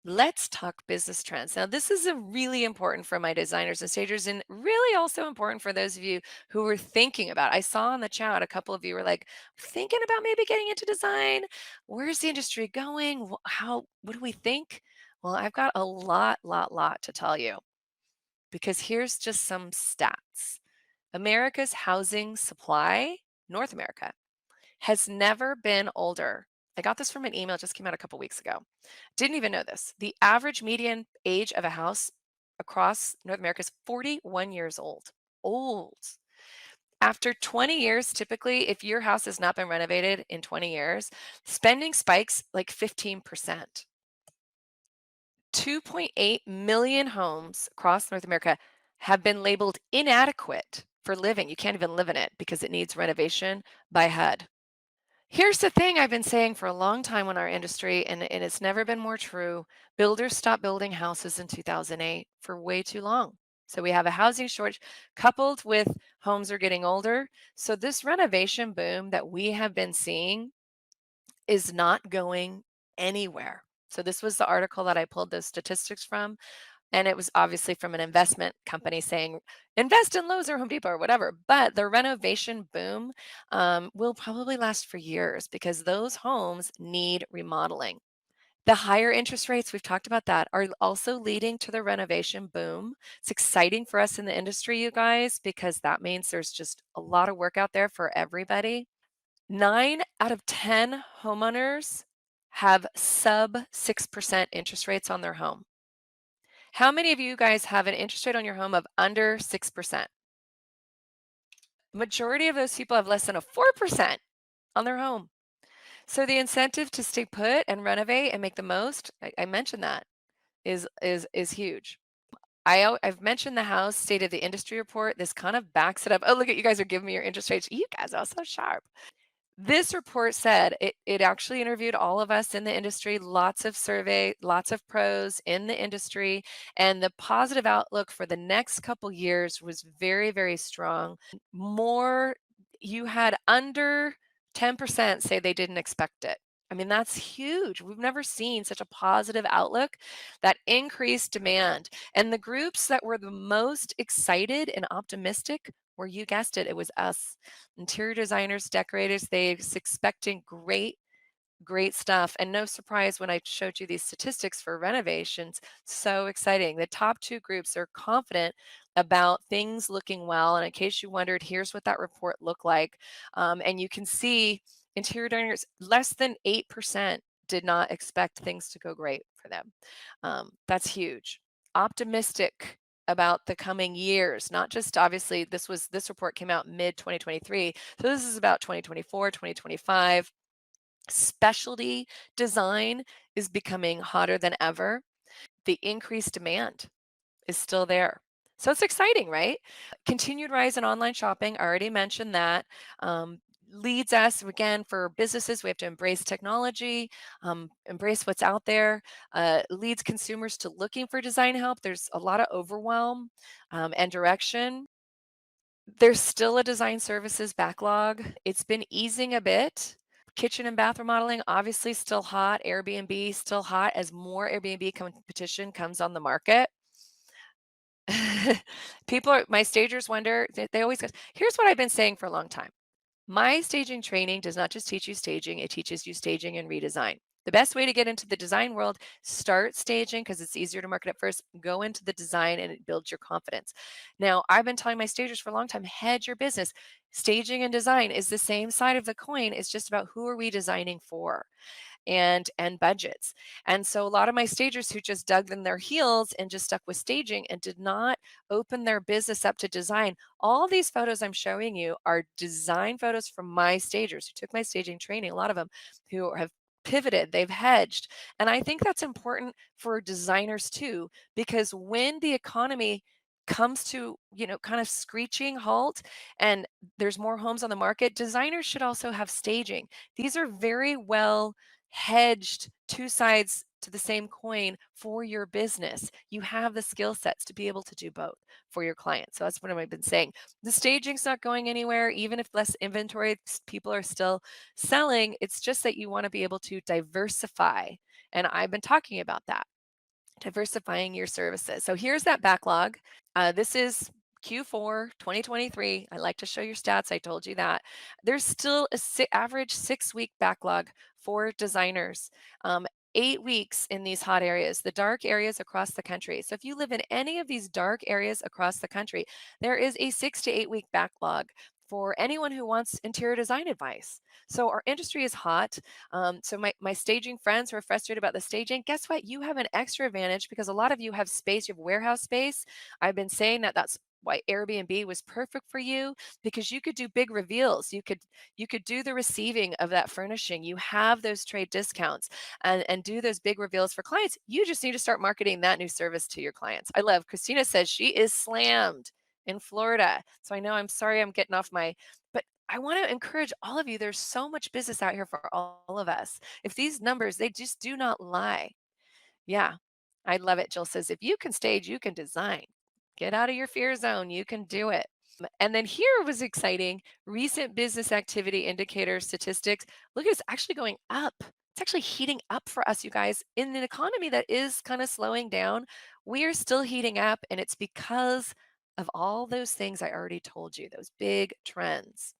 Let's talk business trends. Now, this is a really important for my designers and stagers, and really also important for those of you who were thinking about. I saw in the chat a couple of you were like thinking about maybe getting into design. Where's the industry going? How? What do we think? Well, I've got a lot to tell you because here's just some stats. America's housing supply, North America, has never been older. I got this from an email, just came out a couple weeks ago. Didn't even know this. The average median age of a house across North America is 41 years old. Old. After 20 years, typically, if your house has not been renovated in 20 years, spending spikes like 15%. 2.8 million homes across North America have been labeled inadequate for living. You can't even live in it because it needs renovation by HUD. Here's the thing I've been saying for a long time in our industry, and it's never been more true. Builders stopped building houses in 2008 for way too long. So we have a housing shortage coupled with homes are getting older. So this renovation boom that we have been seeing is not going anywhere. So this was the article that I pulled those statistics from. And it was obviously from an investment company saying, invest in Lowe's or Home Depot or whatever. But the renovation boom will probably last for years because those homes need remodeling. The higher interest rates, we've talked about that, are also leading to the renovation boom. It's exciting for us in the industry, you guys, because that means there's just a lot of work out there for everybody. 9 out of 10 homeowners have sub 6% interest rates on their home. How many of you guys have an interest rate on your home of under 6%? Majority of those people have less than a 4% on their home. So the incentive to stay put and renovate and make the most, I mentioned that, is huge. I've mentioned the House State of the Industry report. This kind of backs it up. Oh, look at you guys are giving me your interest rates. You guys are so sharp. This report said it actually interviewed all of us in the industry, lots of survey, lots of pros in the industry, and the positive outlook for the next couple years was very strong. More, you had under 10% say they didn't expect it. I mean, that's huge. We've never seen such a positive outlook, that increased demand. And the groups that were the most excited and optimistic were, you guessed it, it was us. Interior designers, decorators, they're expecting great stuff. And no surprise when I showed you these statistics for renovations, so exciting. The top two groups are confident about things looking well. And in case you wondered, here's what that report looked like. And you can see interior designers, less than 8% did not expect things to go great for them. That's huge. Optimistic about the coming years, not just obviously this report came out mid 2023. So this is about 2024, 2025. Specialty design is becoming hotter than ever. The increased demand is still there. So it's exciting, right? Continued rise in online shopping, I already mentioned that. Leads us, again, for businesses, we have to embrace technology, embrace what's out there, leads consumers to looking for design help. There's a lot of overwhelm and direction. There's still a design services backlog. It's been easing a bit. Kitchen and bath remodeling, obviously still hot. Airbnb still hot as more Airbnb competition comes on the market. My stagers wonder, they always go, here's what I've been saying for a long time. My staging training does not just teach you staging, it teaches you staging and redesign. The best way to get into the design world, start staging because it's easier to market at first, go into the design and it builds your confidence. Now, I've been telling my stagers for a long time, hedge your business. Staging and design is the same side of the coin. It's just about who are we designing for and budgets. And so a lot of my stagers who just dug in their heels and just stuck with staging and did not open their business up to design. All these photos I'm showing you are design photos from my stagers who took my staging training, a lot of them who have pivoted, they've hedged. And I think that's important for designers too, because when the economy comes to, kind of screeching halt and there's more homes on the market, designers should also have staging. These are very well hedged, two sides to the same coin for your business. You have the skill sets to be able to do both for your clients. So that's what I've been saying. The staging's not going anywhere, even if less inventory, people are still selling. It's just that you want to be able to diversify. And I've been talking about that. Diversifying your services. So here's that backlog. This is Q4 2023. I like to show your stats. I told you that. There's still a average 6-week backlog for designers. 8 weeks in these hot areas, the dark areas across the country. So if you live in any of these dark areas across the country, there is a 6 to 8 week backlog for anyone who wants interior design advice. So our industry is hot. So my staging friends who are frustrated about the staging, guess what? You have an extra advantage because a lot of you have space, you have warehouse space. I've been saying that that's why Airbnb was perfect for you because you could do big reveals. You could do the receiving of that furnishing. You have those trade discounts and do those big reveals for clients. You just need to start marketing that new service to your clients. I love Christina says she is slammed in Florida. So I know I'm sorry I'm getting off my but I want to encourage all of you. There's so much business out here for all of us. If these numbers, they just do not lie. Yeah, I love it. Jill says, if you can stage, you can design. Get out of your fear zone. You can do it. And then here was exciting. Recent business activity indicator statistics. Look, it's actually going up. It's actually heating up for us, you guys, in an economy that is kind of slowing down. We are still heating up, and it's because of all those things I already told you, those big trends.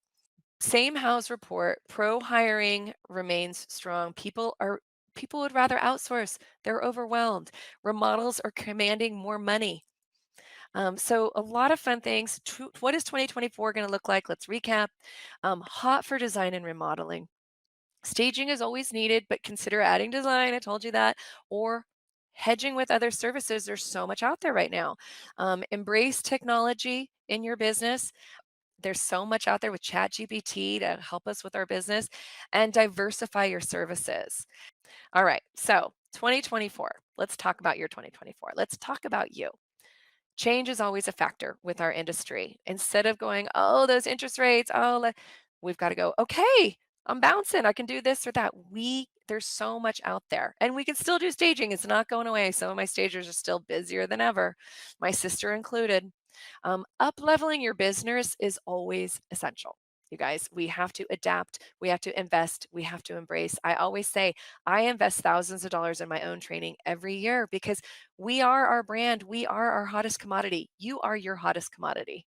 Same house report, pro hiring remains strong. People would rather outsource. They're overwhelmed. Remodels are commanding more money. So a lot of fun things. What is 2024 going to look like? Let's recap. Hot for design and remodeling. Staging is always needed, but consider adding design. I told you that. Or hedging with other services. There's so much out there right now. Embrace technology in your business. There's so much out there with ChatGPT to help us with our business and diversify your services. All right. So 2024, let's talk about your 2024. Let's talk about you. Change is always a factor with our industry. Instead of going, oh, those interest rates, we've got to go, okay, I'm bouncing. I can do this or that. There's so much out there. And we can still do staging. It's not going away. Some of my stagers are still busier than ever, my sister included. Up leveling your business is always essential. You guys, we have to adapt, we have to invest, we have to embrace. I always say I invest thousands of dollars in my own training every year because we are our brand. We are our hottest commodity. You are your hottest commodity.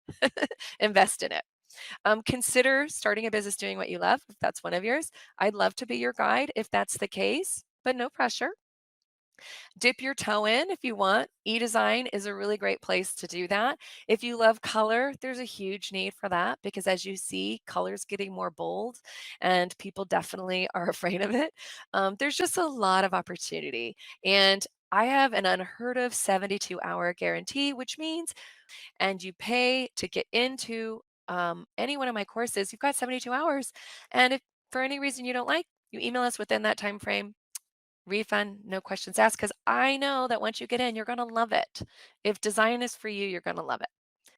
Invest in it. Consider starting a business doing what you love, if that's one of yours. I'd love to be your guide if that's the case, but no pressure. Dip your toe in if you want. E-design is a really great place to do that. If you love color, there's a huge need for that because as you see, color's getting more bold and people definitely are afraid of it. There's just a lot of opportunity. And I have an unheard of 72-hour guarantee, which means, and you pay to get into any one of my courses, you've got 72 hours. And if for any reason you don't like, you email us within that time frame. Refund, no questions asked, because I know that once you get in, you're going to love it. If design is for you, you're going to love it.